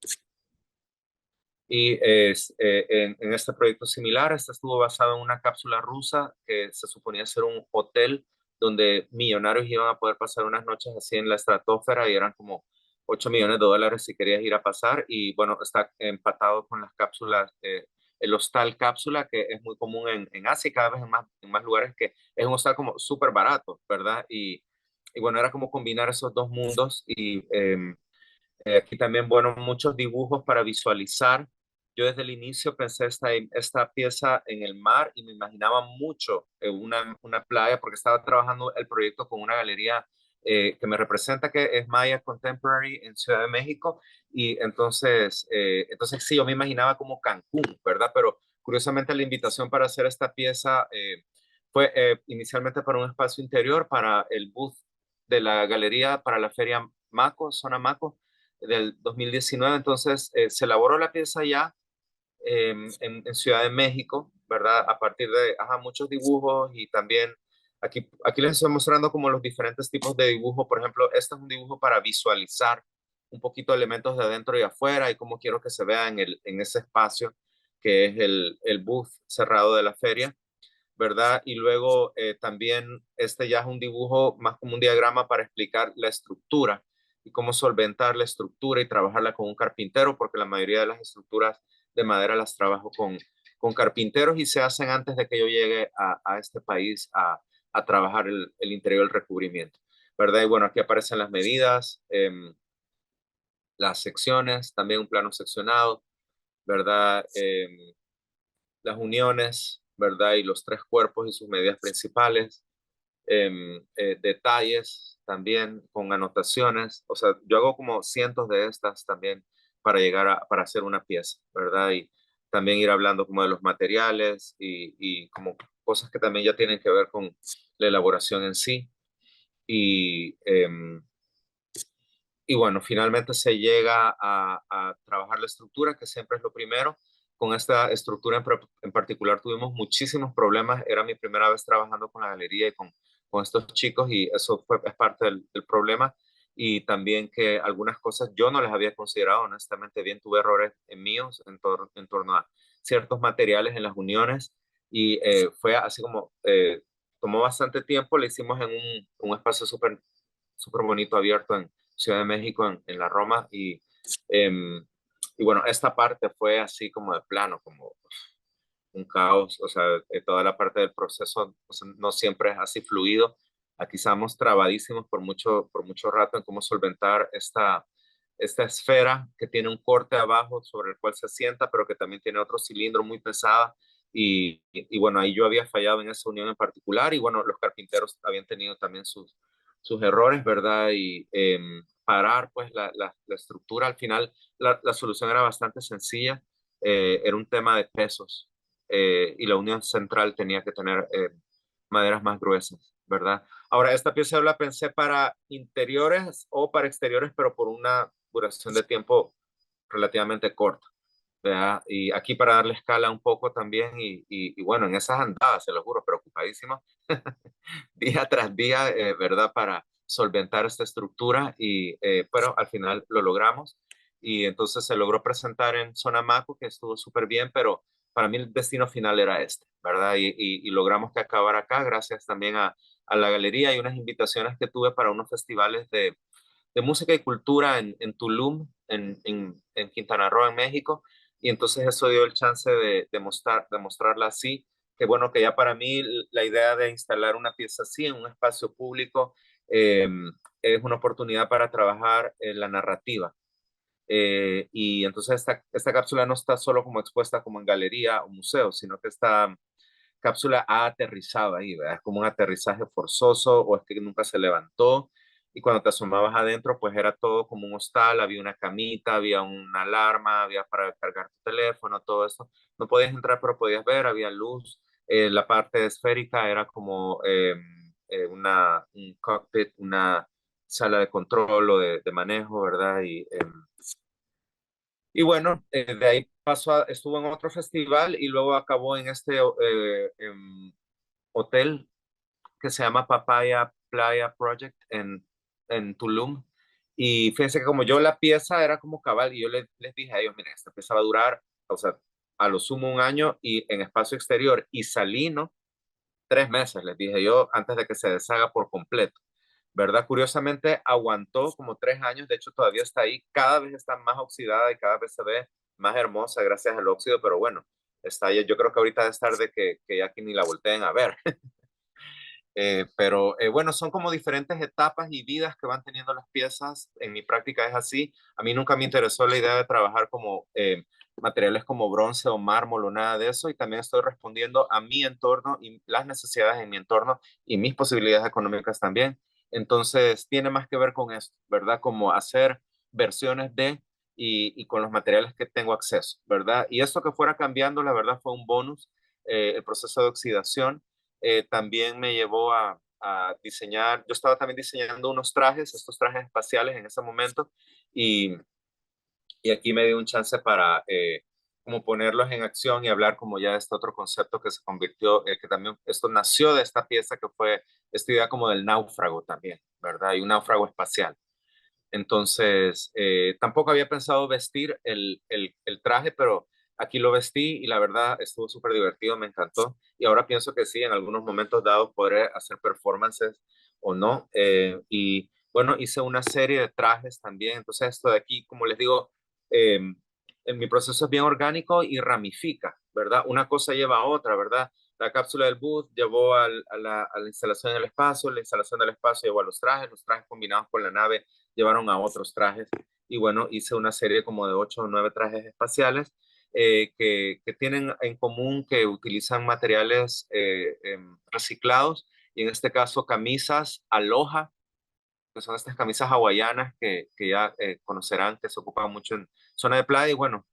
Y en este proyecto similar, este estuvo basado en una cápsula rusa que se suponía ser un hotel donde millonarios iban a poder pasar unas noches así en la estratosfera y eran como $8 millones si querías ir a pasar. Y bueno, está empatado con las cápsulas, el hostal cápsula, que es muy común en Asia y cada vez en más lugares, que es un hostal como súper barato, ¿verdad? Y bueno, era como combinar esos dos mundos y aquí también, bueno, muchos dibujos para visualizar. Yo desde el inicio pensé esta pieza en el mar y me imaginaba mucho una playa porque estaba trabajando el proyecto con una galería, que me representa, que es Maya Contemporary en Ciudad de México. Y entonces sí, yo me imaginaba como Cancún, ¿verdad? Pero curiosamente la invitación para hacer esta pieza fue inicialmente para un espacio interior, para el booth de la galería para la feria Maco, Zona Maco, del 2019. Entonces, se elaboró la pieza ya en Ciudad de México, ¿verdad? A partir de muchos dibujos y también aquí les estoy mostrando como los diferentes tipos de dibujo. Por ejemplo, este es un dibujo para visualizar un poquito elementos de adentro y afuera y cómo quiero que se vea en ese espacio que es el booth cerrado de la feria, ¿verdad? Y luego también este ya es un dibujo más como un diagrama para explicar la estructura y cómo solventar la estructura y trabajarla con un carpintero, porque la mayoría de las estructuras de madera las trabajo con carpinteros y se hacen antes de que yo llegue a este país a trabajar el interior del recubrimiento, ¿verdad? Y bueno, aquí aparecen las medidas, las secciones, también un plano seccionado, ¿verdad? Las uniones, ¿verdad? Y los tres cuerpos y sus medidas principales, detalles también con anotaciones. O sea, yo hago como cientos de estas también para para hacer una pieza, ¿verdad? Y también ir hablando como de los materiales y como cosas que también ya tienen que ver con la elaboración en sí. Y, y bueno, finalmente se llega a trabajar la estructura, que siempre es lo primero. Con esta estructura en particular tuvimos muchísimos problemas. Era mi primera vez trabajando con la galería y con estos chicos y eso es parte del problema. Y también que algunas cosas yo no les había considerado, honestamente, bien tuve errores en míos en torno a ciertos materiales en las uniones y fue así como tomó bastante tiempo, le hicimos en un espacio súper bonito abierto en Ciudad de México, en la Roma, y bueno, esta parte fue así como de plano, como un caos, o sea, toda la parte del proceso o sea, no siempre es así fluido. Aquí estamos trabadísimos por mucho rato en cómo solventar esta esfera que tiene un corte abajo sobre el cual se sienta, pero que también tiene otro cilindro muy pesado. Y bueno, ahí yo había fallado en esa unión en particular y bueno, los carpinteros habían tenido también sus errores, ¿verdad? Y parar pues la estructura, al final la solución era bastante sencilla, era un tema de pesos y la unión central tenía que tener maderas más gruesas, ¿verdad? Ahora, esta pieza yo la pensé para interiores o para exteriores, pero por una duración de tiempo relativamente corta, ¿verdad? Y aquí para darle escala un poco también, y bueno, en esas andadas, se lo juro, preocupadísimo, día tras día, ¿verdad? Para solventar esta estructura, pero al final lo logramos y entonces se logró presentar en Zona Maco, que estuvo súper bien, pero para mí el destino final era este, ¿verdad? Y logramos que acabara acá, gracias también a la galería y unas invitaciones que tuve para unos festivales de música y cultura en Tulum, en Quintana Roo, en México. Y entonces eso dio el chance de mostrarla así. Que bueno, que ya para mí la idea de instalar una pieza así en un espacio público eh, es una oportunidad para trabajar en la narrativa. Y entonces esta cápsula no está solo como expuesta como en galería o museo, sino que esta cápsula ha aterrizado ahí, ¿verdad? Es como un aterrizaje forzoso o es que nunca se levantó y cuando te asomabas adentro pues era todo como un hostal, había una camita, había una alarma, había para cargar tu teléfono, todo eso. No podías entrar pero podías ver, había luz. La parte esférica era como un cockpit, una sala de control o de manejo, ¿verdad? Y bueno, de ahí estuvo en otro festival y luego acabó en este hotel que se llama Papaya Playa Project en Tulum. Y fíjense que como yo la pieza era como cabal y yo les dije a ellos, miren, esta pieza va a durar, o sea, a lo sumo un año y en espacio exterior y salí, ¿no? 3 meses, les dije yo, antes de que se deshaga por completo. ¿Verdad? Curiosamente aguantó como 3 años, de hecho todavía está ahí, cada vez está más oxidada y cada vez se ve más hermosa gracias al óxido, pero bueno, está ahí, yo creo que ahorita es tarde que ya que ni la volteen a ver. Pero bueno, son como diferentes etapas y vidas que van teniendo las piezas. En mi práctica es así. A mí nunca me interesó la idea de trabajar como materiales como bronce o mármol o nada de eso. Y también estoy respondiendo a mi entorno y las necesidades en mi entorno y mis posibilidades económicas también. Entonces, tiene más que ver con esto, ¿verdad? Como hacer versiones de y con los materiales que tengo acceso, ¿verdad? Y esto que fuera cambiando, la verdad, fue un bonus. El proceso de oxidación también me llevó a diseñar, yo estaba también diseñando unos trajes, estos trajes espaciales en ese momento, y, y aquí me dio un chance para como ponerlos en acción y hablar como ya de este otro concepto que se convirtió, que también esto nació de esta pieza que fue esta idea como del náufrago también, ¿verdad? Y un náufrago espacial. Entonces, tampoco había pensado vestir el traje, pero aquí lo vestí y la verdad estuvo súper divertido, me encantó. Y ahora pienso que sí, en algunos momentos dados podré hacer performances o no. Y bueno, hice una serie de trajes también. Entonces, esto de aquí, como les digo, eh, en mi proceso es bien orgánico y ramifica, ¿verdad? Una cosa lleva a otra, ¿verdad? La cápsula del booth llevó a la instalación del espacio, la instalación del espacio llevó a los trajes combinados con la nave llevaron a otros trajes y bueno, hice una serie como de 8 o 9 trajes espaciales que tienen en común que utilizan materiales reciclados y en este caso camisas Aloha, que son estas camisas hawaianas que ya conocerán, que se ocupan mucho en zona de playa y bueno,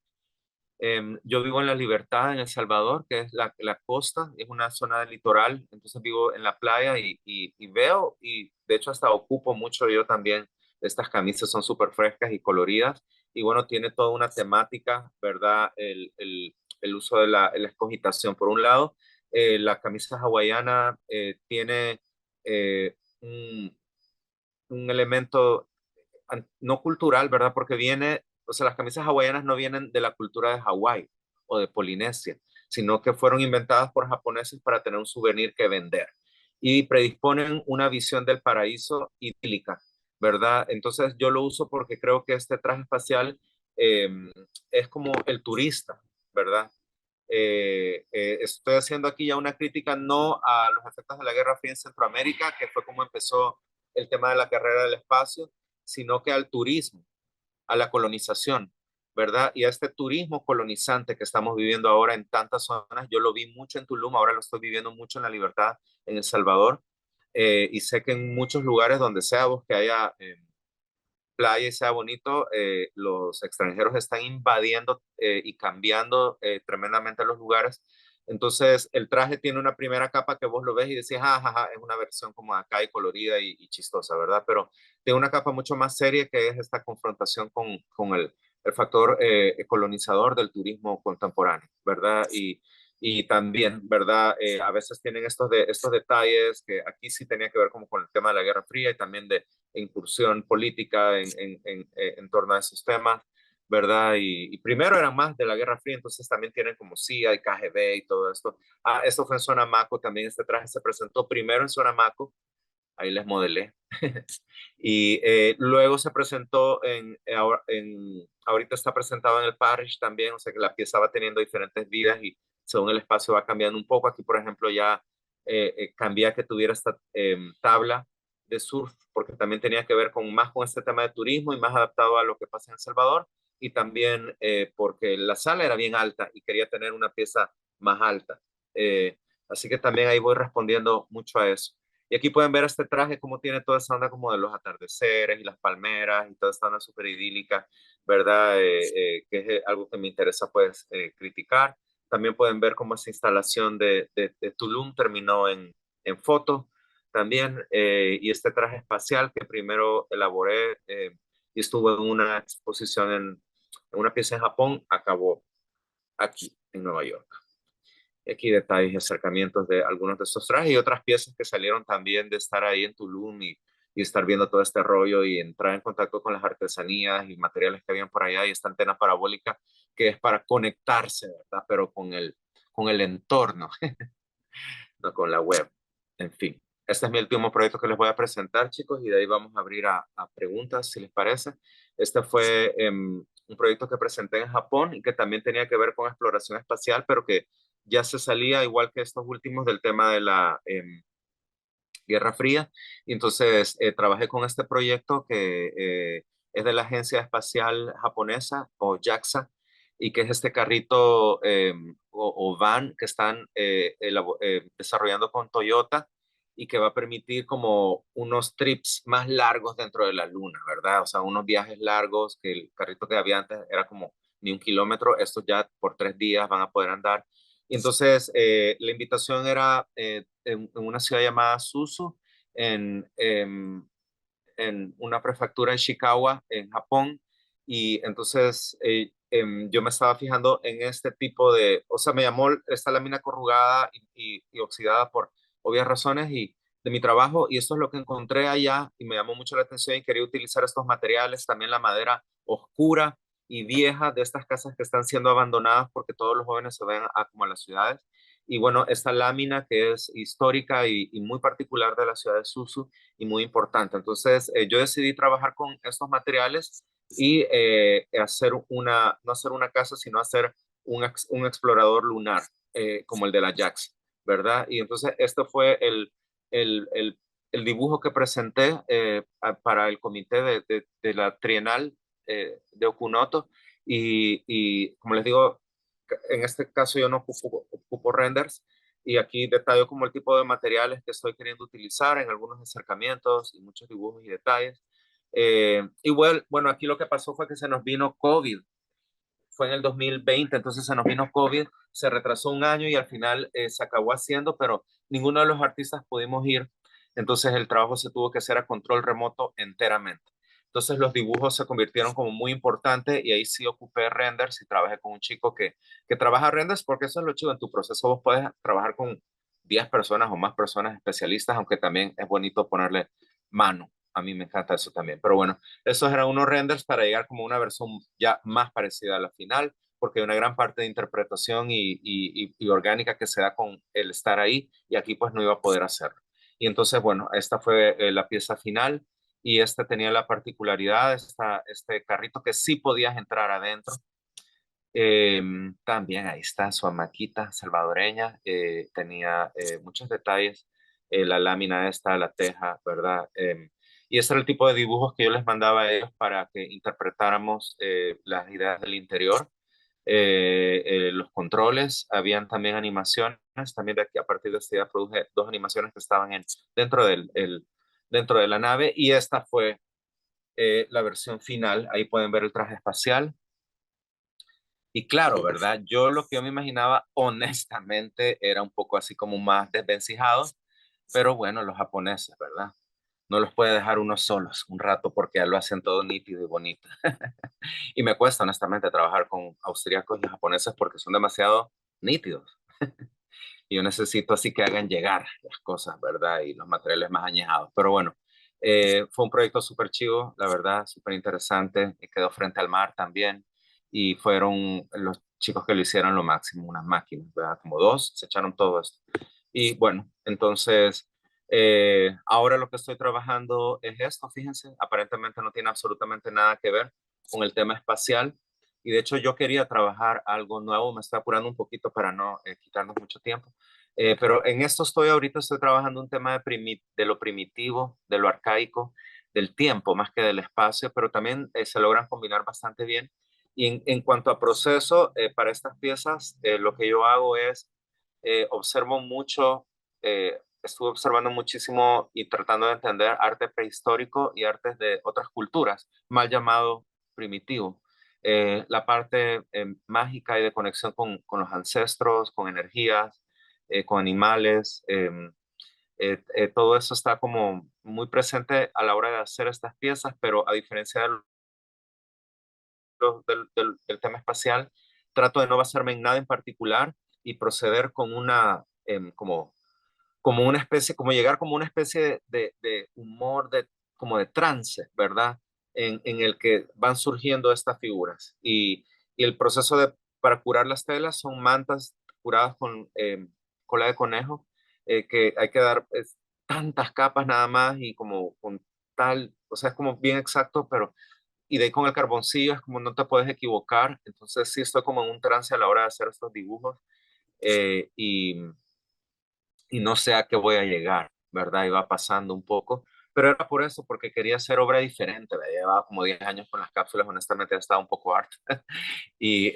yo vivo en La Libertad, en El Salvador, que es la costa, es una zona del litoral, entonces vivo en la playa y veo, y de hecho hasta ocupo mucho yo también, estas camisas son súper frescas y coloridas, y bueno, tiene toda una temática, ¿verdad? El uso de la escogitación. Por un lado, la camisa hawaiana tiene un elemento no cultural, ¿verdad? Porque viene, o sea, las camisas hawaianas no vienen de la cultura de Hawái o de Polinesia, sino que fueron inventadas por japoneses para tener un souvenir que vender. Y predisponen una visión del paraíso idílica, ¿verdad? Entonces yo lo uso porque creo que este traje espacial eh, es como el turista, ¿verdad? Estoy haciendo aquí ya una crítica no a los efectos de la Guerra Fría en Centroamérica, que fue como empezó el tema de la carrera del espacio, sino que al turismo, a la colonización, ¿verdad? Y a este turismo colonizante que estamos viviendo ahora en tantas zonas, yo lo vi mucho en Tulum, ahora lo estoy viviendo mucho en La Libertad, en El Salvador, y sé que en muchos lugares donde sea vos que haya playa y sea bonito, los extranjeros están invadiendo y cambiando tremendamente los lugares. Entonces, el traje tiene una primera capa que vos lo ves y decís, jajaja, es una versión como acá y colorida y chistosa, ¿verdad? Pero tiene una capa mucho más seria que es esta confrontación con el factor colonizador del turismo contemporáneo, ¿verdad? Y también, ¿verdad? A veces tienen estos detalles que aquí sí tenía que ver como con el tema de la Guerra Fría y también de incursión política en torno a esos temas, ¿verdad? Y primero eran más de la Guerra Fría, entonces también tienen como CIA y KGB y todo esto. Ah, esto fue en Zona Maco, también este traje se presentó primero en Zona Maco, ahí les modelé. Y luego se presentó ahorita está presentado en el Parish también, o sea que la pieza va teniendo diferentes vidas y según el espacio va cambiando un poco. Aquí, por ejemplo, ya cambié a que tuviera esta tabla de surf, porque también tenía que ver más con este tema de turismo y más adaptado a lo que pasa en El Salvador, y también porque la sala era bien alta y quería tener una pieza más alta. Eh, Así que también ahí voy respondiendo mucho a eso. Y aquí pueden ver este traje, cómo tiene toda esa onda como de los atardeceres y las palmeras y toda esta onda súper idílica, ¿verdad? Que es algo que me interesa pues criticar. También pueden ver cómo esa instalación de Tulum terminó en foto también. Y este traje espacial que primero elaboré y estuvo en una exposición en una pieza en Japón, acabó aquí en Nueva York. Aquí detalles y acercamientos de algunos de estos trajes y otras piezas que salieron también de estar ahí en Tulum y estar viendo todo este rollo y entrar en contacto con las artesanías y materiales que habían por allá y esta antena parabólica que es para conectarse, ¿verdad? Pero con el entorno, no con la web. En fin, este es mi último proyecto que les voy a presentar, chicos, y de ahí vamos a abrir a preguntas, si les parece. Este fue un proyecto que presenté en Japón y que también tenía que ver con exploración espacial, pero que ya se salía, igual que estos últimos, del tema de la Guerra Fría. Y entonces trabajé con este proyecto que es de la Agencia Espacial Japonesa o JAXA y que es este carrito o van que están desarrollando con Toyota y que va a permitir como unos trips más largos dentro de la luna, ¿verdad? O sea, unos viajes largos que el carrito que había antes era como ni 1 kilómetro, estos ya por 3 días van a poder andar. Y entonces la invitación era en una ciudad llamada Suzu en, en una prefectura en Ishikawa, en Japón, y entonces yo me estaba fijando en este tipo de, o sea, me llamó esta lámina corrugada y oxidada por obvias razones y de mi trabajo, y esto es lo que encontré allá y me llamó mucho la atención y quería utilizar estos materiales, también la madera oscura y vieja de estas casas que están siendo abandonadas porque todos los jóvenes se ven a, como a las ciudades. Y bueno, esta lámina que es histórica y muy particular de la ciudad de Suzu, y muy importante. Entonces, yo decidí trabajar con estos materiales y hacer una, no hacer una casa, sino hacer un explorador lunar, como el de la JAX, ¿verdad? Y entonces, este fue el, el, el dibujo que presenté para el comité de la Trienal de Okunoto. Y como les digo, en este caso yo no ocupo renders, y aquí detallo como el tipo de materiales que estoy queriendo utilizar en algunos acercamientos y muchos dibujos y detalles. Igual, bueno, aquí lo que pasó fue que se nos vino COVID. Fue en el 2020, entonces se nos vino COVID, se retrasó un año y al final se acabó haciendo, pero ninguno de los artistas pudimos ir. Entonces el trabajo se tuvo que hacer a control remoto enteramente. Entonces los dibujos se convirtieron como muy importantes y ahí sí ocupé renders y trabajé con un chico que trabaja renders, porque eso es lo chido. En tu proceso vos puedes trabajar con 10 personas o más personas especialistas, aunque también es bonito ponerle mano. A mí me encanta eso también. Pero bueno, esos eran unos renders para llegar como una versión ya más parecida a la final, porque hay una gran parte de interpretación y orgánica que se da con el estar ahí, y aquí pues no iba a poder hacerlo. Y entonces, bueno, esta fue la pieza final, y esta tenía la particularidad, este carrito que sí podías entrar adentro. También ahí está su hamaquita salvadoreña, tenía muchos detalles, la lámina esta, la teja, ¿verdad? Y ese era el tipo de dibujos que yo les mandaba a ellos para que interpretáramos las ideas del interior, los controles, habían también animaciones, también de aquí a partir de esta idea produje dos animaciones que estaban dentro, dentro de la nave, y esta fue la versión final. Ahí pueden ver el traje espacial. Y claro, ¿verdad? Yo lo que yo me imaginaba, honestamente, era un poco así como más desvencijado, pero bueno, los japoneses, ¿verdad? No los puede dejar unos solos un rato porque ya lo hacen todo nítido y bonito. Y me cuesta, honestamente, trabajar con austríacos y japoneses porque son demasiado nítidos. Y yo necesito así que hagan llegar las cosas, ¿verdad? Y los materiales más añejados. Pero bueno, fue un proyecto súper chivo, la verdad, súper interesante. Quedó frente al mar también. Y fueron los chicos que lo hicieron lo máximo, unas máquinas, ¿verdad? Como dos, se echaron todo esto. Y bueno, entonces, ahora lo que estoy trabajando es esto, fíjense, aparentemente no tiene absolutamente nada que ver con el tema espacial. Y de hecho yo quería trabajar algo nuevo, me estoy apurando un poquito para no quitarnos mucho tiempo. Pero en esto estoy ahorita, estoy trabajando un tema de lo primitivo, de lo arcaico, del tiempo más que del espacio, pero también se logran combinar bastante bien. Y en cuanto a proceso, para estas piezas, lo que yo hago es, observo mucho, estuve observando muchísimo y tratando de entender arte prehistórico y artes de otras culturas, mal llamado primitivo. La parte mágica y de conexión con los ancestros, con energías, con animales, todo eso está como muy presente a la hora de hacer estas piezas, pero a diferencia del tema espacial, trato de no basarme en nada en particular y proceder con una, como una especie, como llegar como una especie de humor, como de trance, ¿verdad? En el que van surgiendo estas figuras. Y el proceso para curar las telas son mantas curadas con cola de conejo, que hay que dar tantas capas nada más y como con tal, o sea, es como bien exacto, pero y de ahí con el carboncillo es como no te puedes equivocar. Entonces sí estoy como en un trance a la hora de hacer estos dibujos, eh, y, y no sé a qué voy a llegar, ¿verdad? Iba pasando un poco, pero era por eso, porque quería hacer obra diferente. Me llevaba como 10 años con las cápsulas, honestamente estaba un poco harto. Y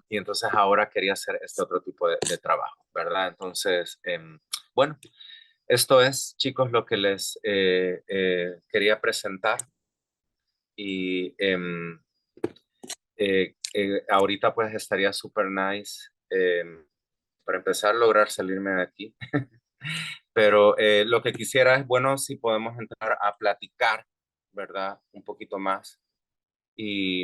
entonces ahora quería hacer este otro tipo de trabajo, ¿verdad? Entonces, bueno, esto es, chicos, lo que les quería presentar. Y ahorita pues estaría súper nice, para empezar, lograr salirme de aquí Pero lo que quisiera es, bueno, si podemos entrar a platicar, ¿verdad? Un poquito más y